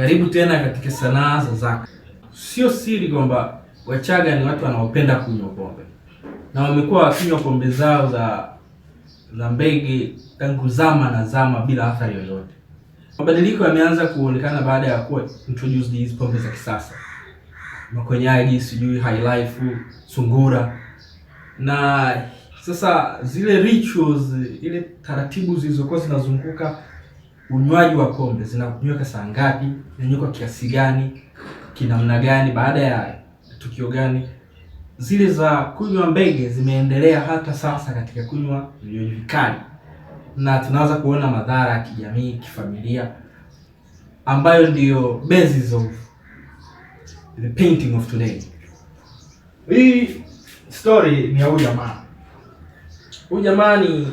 Karibu tena katika sanaa za Zaka. Sio siri kwamba Wachaga ni watu wanaopenda kunywa pombe, na wamekuwa wakinywa pombe zao za mbege tangu zama na zama bila athari yoyote. Mabadiliko yameanza kuonekana baada ya kuwa introduced hizi pombe za kisasa, makonyagi, sijui high life, sungura, na sasa zile rituals, ile taratibu zilizokuwa zinazunguka unywaji wa pombe, zinakunyweka saa ngapi, zinanywa kiasi gani, kinamna gani, baada ya tukio gani, zile za kunywa mbege zimeendelea hata sasa katika kunywa vinywaji vikali, na tunaanza kuona madhara ya kijamii, kifamilia, ambayo ndiyo basis of the painting of today. Hii story ni ya huyu jamaa. Huyu jamaa ni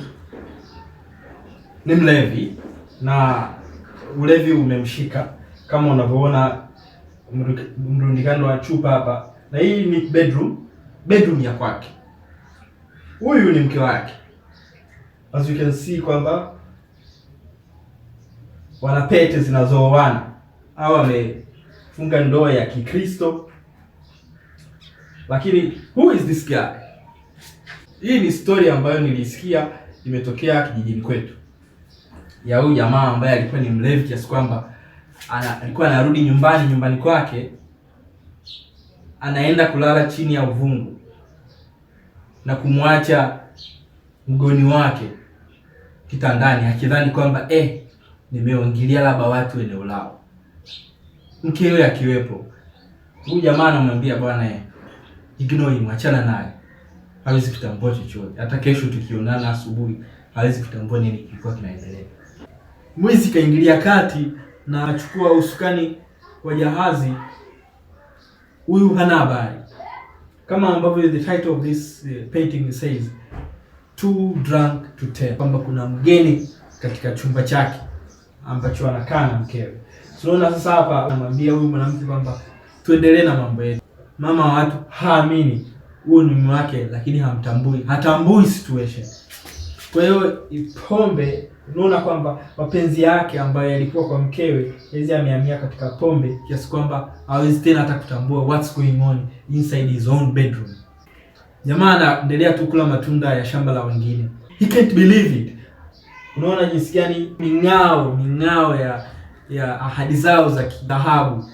mlevi, na ulevi umemshika kama unavyoona mrundikano wa chupa hapa, na hii ni bedroom ya kwake. Huyu ni mke wake, as you can see kwamba wana pete zinazooana au wamefunga ndoa ya Kikristo. Lakini who is this guy? Hii ni story ambayo nilisikia imetokea kijijini kwetu, ya huyu jamaa ambaye alikuwa ni mlevi kiasi kwamba alikuwa anarudi nyumbani kwake, anaenda kulala chini ya uvungu na mgoni wake kitandani, akidhani kwamba nimeongilia labda watu eneo lao, mkewe akiwepo. Huyu jamaa anamwambia bwana, ignore him, achana naye, hawezi kutambua chochote. Hata kesho tukionana asubuhi hawezi kutambua nini kilikuwa kinaendelea. Mwizi kaingilia kati na achukua usukani wa jahazi. Huyu hana habari, kama ambavyo the title of this painting says, too drunk to tell, kwamba kuna mgeni katika chumba chake ambacho anakaa na mkewe. Tunaona sasa hapa anamwambia huyu mwanamke kwamba tuendelee na mambo yetu. Mama wa watu haamini huyu ni mume wake, lakini hatambui situation. Kwa hiyo pombe, unaona kwamba mapenzi yake ambayo yalikuwa kwa mkewe hizi amehamia katika pombe, kiasi kwamba hawezi tena hata kutambua what's going on inside his own bedroom. Jamaa anaendelea tu kula matunda ya shamba la wengine. He can't believe it. Unaona jinsi gani ming'ao ya ahadi zao za kidhahabu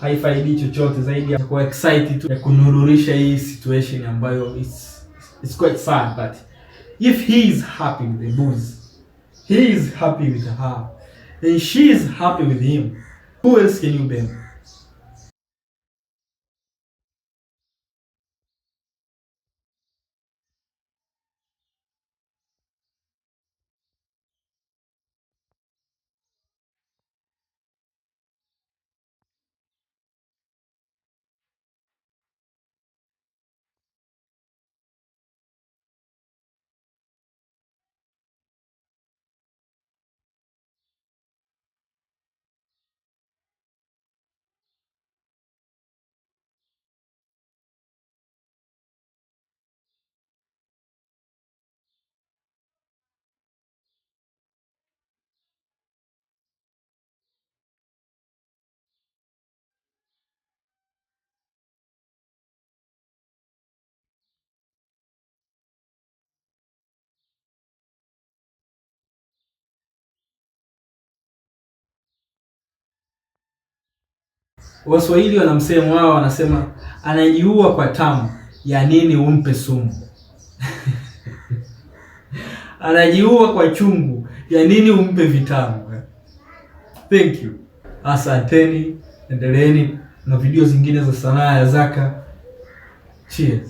haifaidi chochote zaidi ya kuwa excited tu ya kunururisha hii situation ambayo it's quite sad. But if he is happy with the booze, he is happy with her, and she is happy with him, who else can you blame? Waswahili wana msemo wao, wanasema anajiua kwa tamu, ya nini umpe sumu? Anajiua kwa chungu, ya nini umpe vitamu? Thank you. Asanteni, endeleeni na video zingine za sanaa ya Zaka. Cheers.